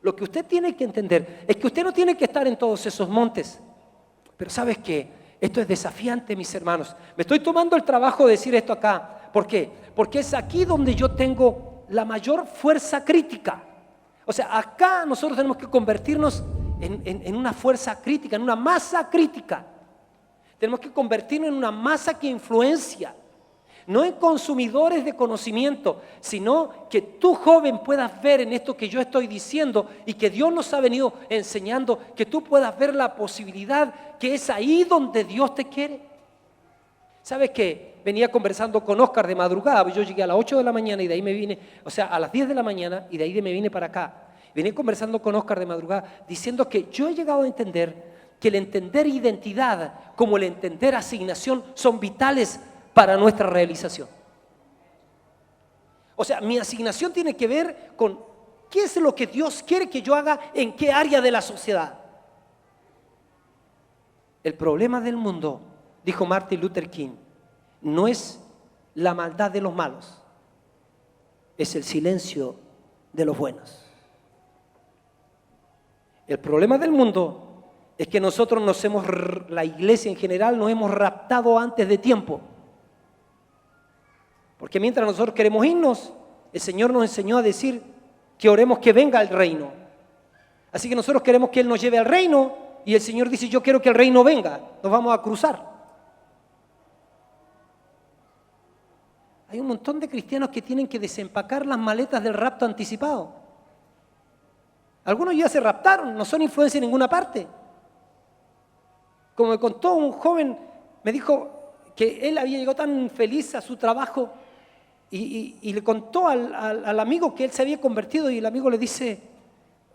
Lo que usted tiene que entender es que usted no tiene que estar en todos esos montes. Pero ¿sabes qué? Esto es desafiante, mis hermanos. Me estoy tomando el trabajo de decir esto acá. ¿Por qué? Porque es aquí donde yo tengo la mayor fuerza crítica. O sea, acá nosotros tenemos que convertirnos en una fuerza crítica, en una masa crítica. Tenemos que convertirnos en una masa que influencia, no en consumidores de conocimiento, sino que tú, joven, puedas ver en esto que yo estoy diciendo y que Dios nos ha venido enseñando, que tú puedas ver la posibilidad que es ahí donde Dios te quiere. ¿Sabes qué? Venía conversando con Oscar de madrugada, yo llegué a las 8 de la mañana y de ahí me vine, o sea, a las 10 de la mañana y de ahí me vine para acá. Venía conversando con Oscar de madrugada diciendo que yo he llegado a entender que el entender identidad como el entender asignación son vitales para nuestra realización. O sea, mi asignación tiene que ver con qué es lo que Dios quiere que yo haga en qué área de la sociedad. El problema del mundo, dijo Martin Luther King, no es la maldad de los malos, es el silencio de los buenos. El problema del mundo es que nosotros la iglesia en general nos hemos raptado antes de tiempo. Porque mientras nosotros queremos irnos, el Señor nos enseñó a decir que oremos que venga el reino. Así que nosotros queremos que Él nos lleve al reino y el Señor dice, yo quiero que el reino venga, nos vamos a cruzar. Hay un montón de cristianos que tienen que desempacar las maletas del rapto anticipado. Algunos ya se raptaron, no son influencia en ninguna parte. Como me contó un joven, me dijo que él había llegado tan feliz a su trabajo y le contó al amigo que él se había convertido y el amigo le dice,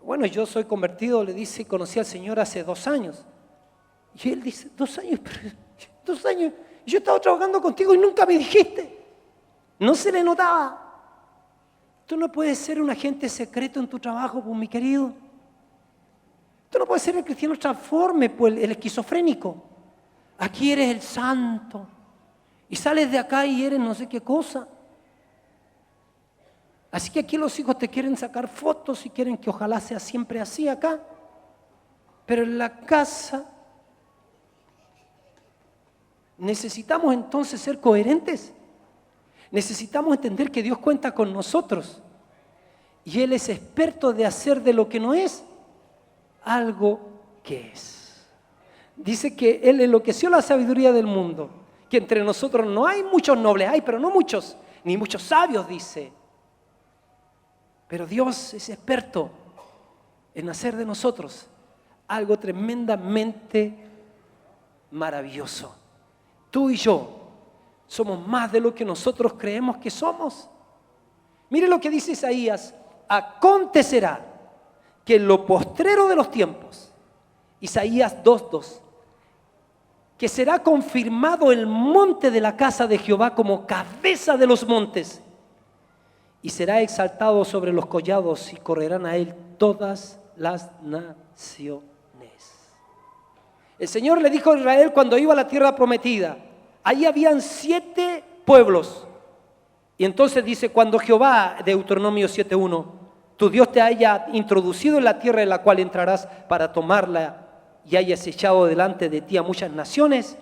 bueno, yo soy convertido, le dice, conocí al Señor hace 2 años. Y él dice, 2 años, pero 2 años, yo he estado trabajando contigo y nunca me dijiste. No se le notaba. Tú no puedes ser un agente secreto en tu trabajo, pues, mi querido. Tú no puedes ser el cristiano transforme, pues, el esquizofrénico. Aquí eres el santo. Y sales de acá y eres no sé qué cosa. Así que aquí los hijos te quieren sacar fotos y quieren que ojalá sea siempre así acá. Pero en la casa necesitamos entonces ser coherentes. Necesitamos entender que Dios cuenta con nosotros y Él es experto de hacer de lo que no es algo que es. Dice que Él enloqueció la sabiduría del mundo, que entre nosotros no hay muchos nobles, hay, pero no muchos, ni muchos sabios, dice. Pero Dios es experto en hacer de nosotros algo tremendamente maravilloso. Tú y yo somos más de lo que nosotros creemos que somos. Mire lo que dice Isaías, acontecerá que en lo postrero de los tiempos, Isaías 2:2, que será confirmado el monte de la casa de Jehová como cabeza de los montes, y será exaltado sobre los collados y correrán a él todas las naciones. El Señor le dijo a Israel cuando iba a la tierra prometida, ahí habían 7 pueblos. Y entonces dice, cuando Jehová, Deuteronomio 7:1, tu Dios te haya introducido en la tierra en la cual entrarás para tomarla y hayas echado delante de ti a muchas naciones,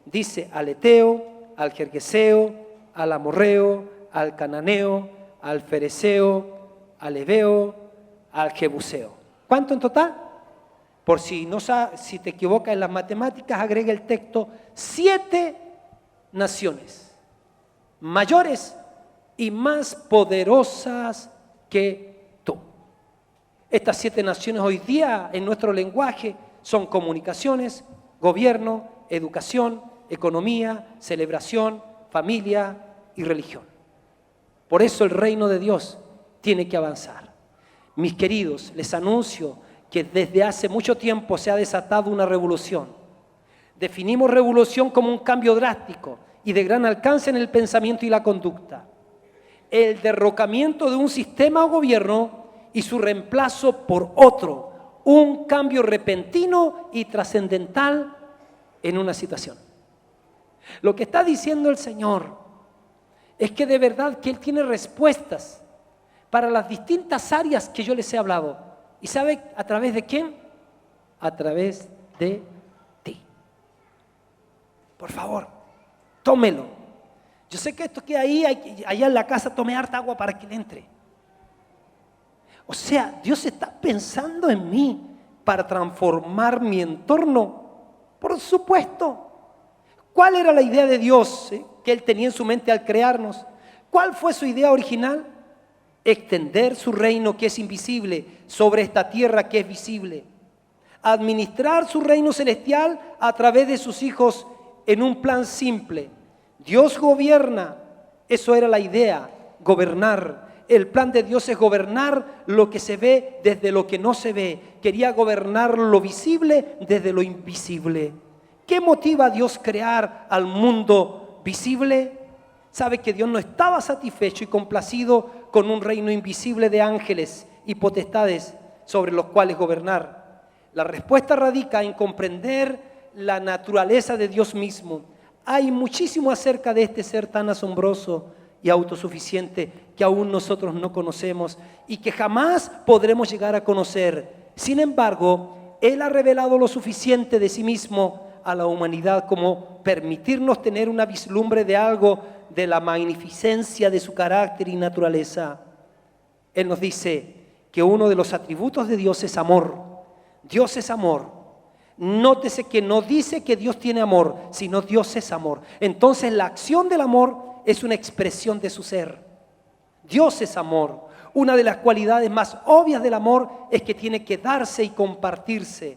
dice al Eteo, al Gergeseo, al Amorreo, al Cananeo, al Fereceo, al Heveo, al Jebuseo. ¿Cuánto en total? Por si te equivocas en las matemáticas, agrega el texto 7 naciones mayores y más poderosas que tú. Estas 7 naciones hoy día en nuestro lenguaje son comunicaciones, gobierno, educación, economía, celebración, familia y religión. Por eso el reino de Dios tiene que avanzar. Mis queridos, les anuncio que desde hace mucho tiempo se ha desatado una revolución. Definimos revolución como un cambio drástico y de gran alcance en el pensamiento y la conducta. El derrocamiento de un sistema o gobierno y su reemplazo por otro. Un cambio repentino y trascendental en una situación. Lo que está diciendo el Señor es que de verdad que Él tiene respuestas para las distintas áreas que yo les he hablado. ¿Y sabe a través de quién? A través de ti. Por favor, tómelo. Yo sé que esto que allá en la casa tome harta agua para que le entre. O sea, Dios está pensando en mí para transformar mi entorno. Por supuesto. ¿Cuál era la idea de Dios que Él tenía en su mente al crearnos? ¿Cuál fue su idea original? Extender su reino que es invisible sobre esta tierra que es visible. Administrar su reino celestial a través de sus hijos en un plan simple. Dios gobierna. Eso era la idea, gobernar. El plan de Dios es gobernar lo que se ve desde lo que no se ve. Quería gobernar lo visible desde lo invisible. ¿Qué motiva a Dios crear al mundo visible? Sabe que Dios no estaba satisfecho y complacido con un reino invisible de ángeles y potestades sobre los cuales gobernar. La respuesta radica en comprender la naturaleza de Dios mismo. Hay muchísimo acerca de este ser tan asombroso y autosuficiente que aún nosotros no conocemos y que jamás podremos llegar a conocer. Sin embargo, Él ha revelado lo suficiente de sí mismo a la humanidad como permitirnos tener una vislumbre de algo de la magnificencia de su carácter y naturaleza. Él nos dice que uno de los atributos de Dios es amor. Dios es amor. Nótese que no dice que Dios tiene amor, sino Dios es amor. Entonces la acción del amor es una expresión de su ser. Dios es amor. Una de las cualidades más obvias del amor es que tiene que darse y compartirse.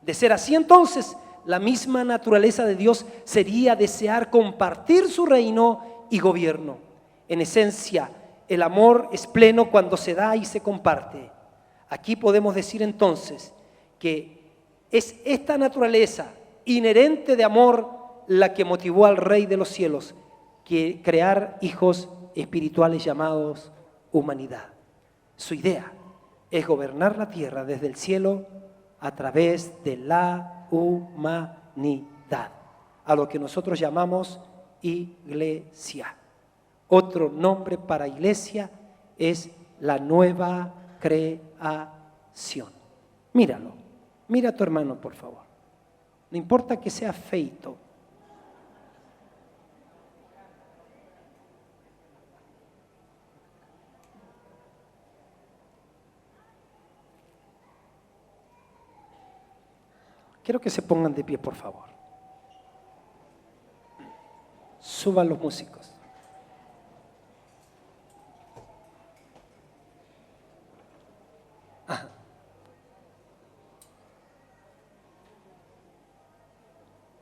De ser así, entonces, la misma naturaleza de Dios sería desear compartir su reino y gobierno. En esencia, el amor es pleno cuando se da y se comparte. Aquí podemos decir entonces que es esta naturaleza inherente de amor la que motivó al Rey de los cielos que crear hijos espirituales llamados humanidad. Su idea es gobernar la tierra desde el cielo a través de la humanidad, a lo que nosotros llamamos iglesia. Otro nombre para iglesia es la nueva creación. Míralo, mira a tu hermano, por favor. No importa que sea feito. Quiero que se pongan de pie, por favor. Suban los músicos. Ajá.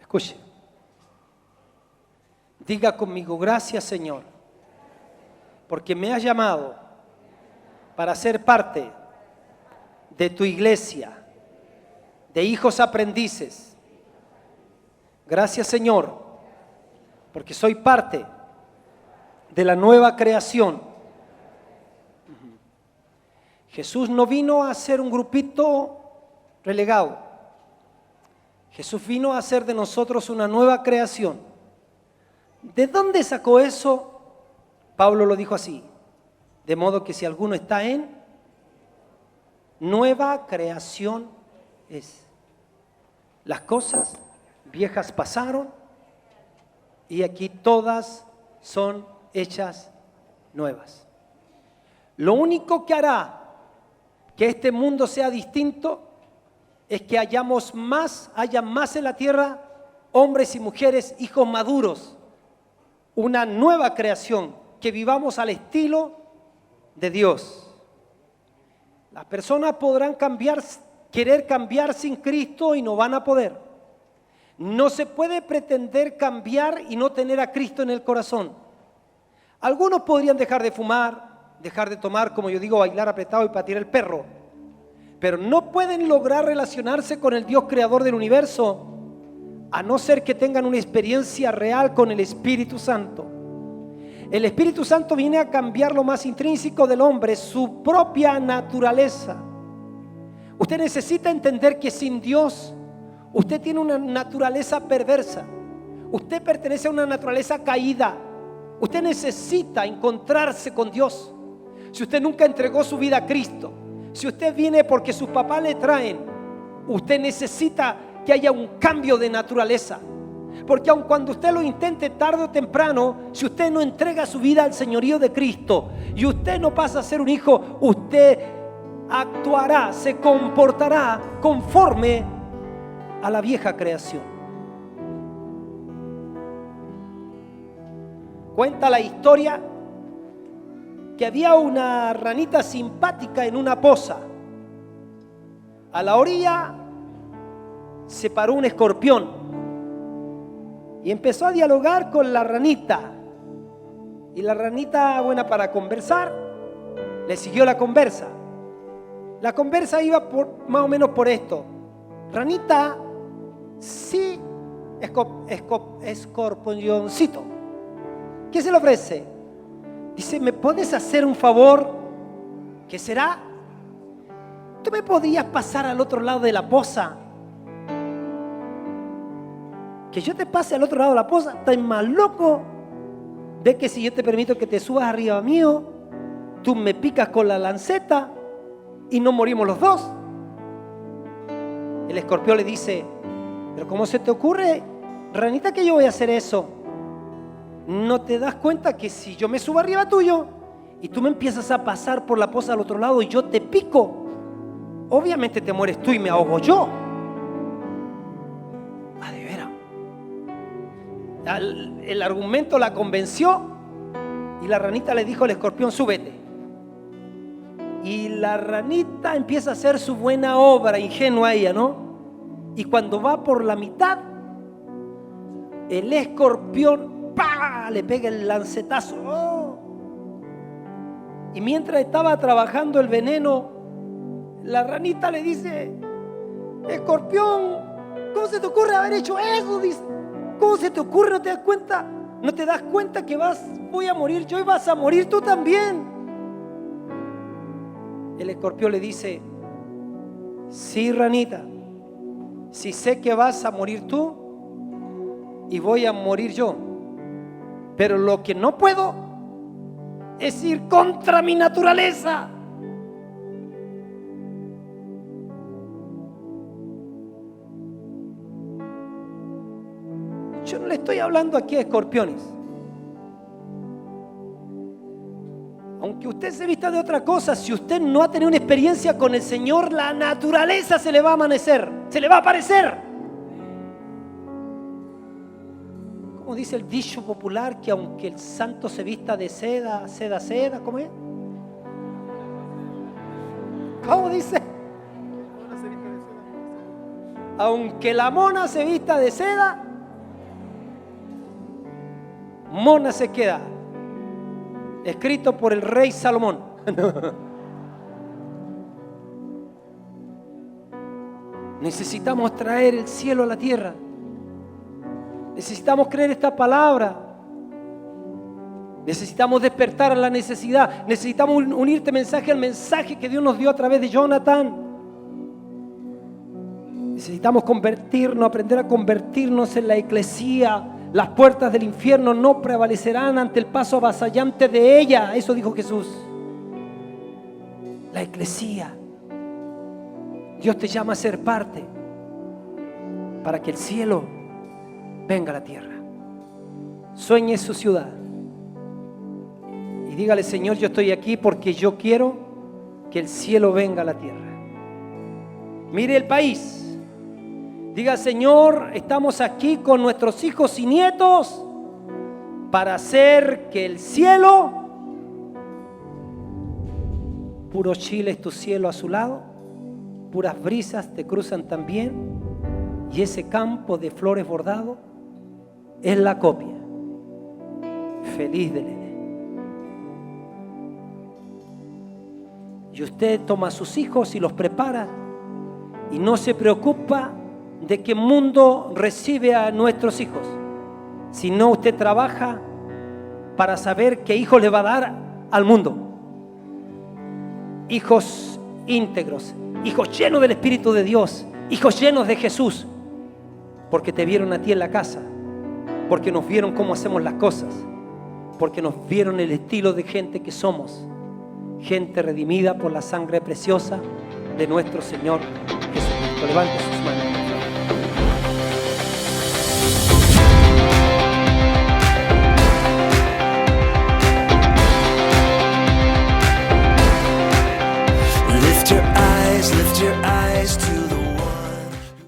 Escuche. Diga conmigo, gracias Señor, porque me has llamado para ser parte de tu iglesia, de hijos aprendices. Gracias Señor, porque soy parte de la nueva creación. Jesús no vino a ser un grupito relegado. Jesús vino a hacer de nosotros una nueva creación. ¿De dónde sacó eso? Pablo lo dijo así: de modo que si alguno está en nueva creación es. Las cosas viejas pasaron y aquí todas son hechas nuevas. Lo único que hará que este mundo sea distinto es que haya más en la tierra hombres y mujeres, hijos maduros, una nueva creación, que vivamos al estilo de Dios. Las personas podrán querer cambiar sin Cristo y no van a poder. No se puede pretender cambiar y no tener a Cristo en el corazón. Algunos podrían dejar de fumar, dejar de tomar, como yo digo, bailar apretado y patear el perro, pero no pueden lograr relacionarse con el Dios creador del universo a no ser que tengan una experiencia real con el Espíritu Santo. El Espíritu Santo viene a cambiar lo más intrínseco del hombre, su propia naturaleza. Usted necesita entender que sin Dios usted tiene una naturaleza perversa. Usted pertenece a una naturaleza caída. Usted necesita encontrarse con Dios. Si usted nunca entregó su vida a Cristo, si usted viene porque sus papás le traen, usted necesita que haya un cambio de naturaleza. Porque aun cuando usted lo intente tarde o temprano, si usted no entrega su vida al señorío de Cristo y usted no pasa a ser un hijo, usted actuará, se comportará conforme a la vieja creación. Cuenta la historia que había una ranita simpática en una poza. A la orilla se paró un escorpión y empezó a dialogar con la ranita. Y la ranita, buena para conversar, le siguió la conversa. La conversa iba más o menos por esto: ranita, sí, escorpioncito, ¿qué se le ofrece? Dice, ¿me puedes hacer un favor? ¿Qué será? ¿Tú me podías pasar al otro lado de la poza? ¿Que yo te pase al otro lado de la poza? ¿Estás más loco? ¿Ves que si yo te permito que te subas arriba mío, tú me picas con la lanceta y no morimos los dos? El escorpión le dice, ¿pero cómo se te ocurre, ranita, que yo voy a hacer eso? ¿No te das cuenta que si yo me subo arriba tuyo y tú me empiezas a pasar por la poza al otro lado y yo te pico, obviamente te mueres tú y me ahogo yo? Ah, de veras. El argumento la convenció y la ranita le dijo al escorpión, súbete. Y la ranita empieza a hacer su buena obra, ingenua ella, ¿no? Y cuando va por la mitad, el escorpión ¡pah!, le pega el lancetazo. ¡Oh! Y mientras estaba trabajando el veneno, la ranita le dice, escorpión, ¿cómo se te ocurre haber hecho eso? Dice, ¿cómo se te ocurre? ¿No te das cuenta? ¿No te das cuenta que voy a morir yo y vas a morir tú también? El escorpión le dice, sí, ranita, si sé que vas a morir tú y voy a morir yo, pero lo que no puedo es ir contra mi naturaleza. Yo no le estoy hablando aquí a escorpiones. Aunque usted se vista de otra cosa, si usted no ha tenido una experiencia con el Señor, la naturaleza se le va a amanecer, se le va a aparecer. Como dice el dicho popular, que aunque el santo se vista de seda, seda, seda, ¿cómo es? ¿Cómo dice? Aunque la mona se vista de seda, mona se queda. Escrito por el rey Salomón. Necesitamos traer el cielo a la tierra. Necesitamos creer esta palabra. Necesitamos despertar a la necesidad. Necesitamos unir este mensaje al mensaje que Dios nos dio a través de Jonathan. Necesitamos convertirnos, aprender a convertirnos en la eclesía. Las puertas del infierno no prevalecerán ante el paso avasallante de ella. Eso dijo Jesús. La eclesía. Dios te llama a ser parte para que el cielo venga a la tierra. Sueñe su ciudad y dígale, Señor, yo estoy aquí porque yo quiero que el cielo venga a la tierra. Mire el país. Diga, Señor, estamos aquí con nuestros hijos y nietos para hacer que el cielo, puro Chile es tu cielo azulado, puras brisas te cruzan también, y ese campo de flores bordado es la copia feliz del Edén. Y usted toma a sus hijos y los prepara y no se preocupa de qué mundo recibe a nuestros hijos, sino usted trabaja para saber qué hijos le va a dar al mundo. Hijos íntegros, hijos llenos del Espíritu de Dios, hijos llenos de Jesús, porque te vieron a ti en la casa, porque nos vieron cómo hacemos las cosas, porque nos vieron el estilo de gente que somos, gente redimida por la sangre preciosa de nuestro Señor Jesucristo. Levante sus manos. Lift your eyes, lift your eyes.